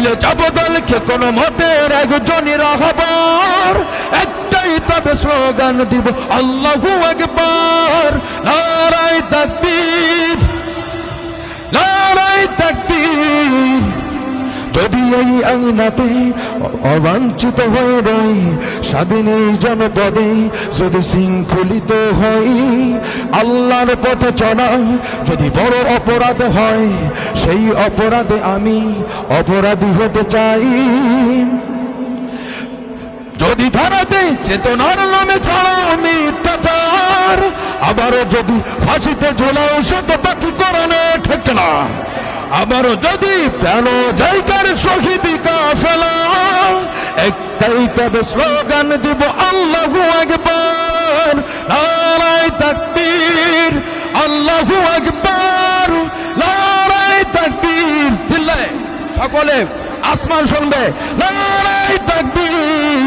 চলে যাব দলকে কোনো মতের একজনই রাহবার, একটাই তবে স্লোগান দিব আল্লাহু আকবার। নারায়ে তাকবীর, নারায়ে তাকবীর। যদি এই আঙিনাতে অবাঞ্ছিত হয়ে রই, স্বাধীন এই জনপদে যদি শৃঙ্খলিত হই, আল্লাহর পথে চলা যদি বড় অপরাধ হয়, সেই অপরাধে আমি অপরাধী হতে চাই। যদি ধারাতে চেতনার নামে ছাড়াও মিথ্যাচার, আবারও যদি ফাঁসিতে ঝোলাও শত পাখি করণে ঠিক না, আবারও যদি প্রাণ জায়গার শহীদি কাফেলা, একটাই তবে স্লোগান দিব আল্লাহু আকবার। নারায়ে তাকবীর, আল্লাহু আকবার, নারায়ে তাকবীর। চিল্লায় সকলে, আসমান শুনবে, নারায়ে তাকবীর।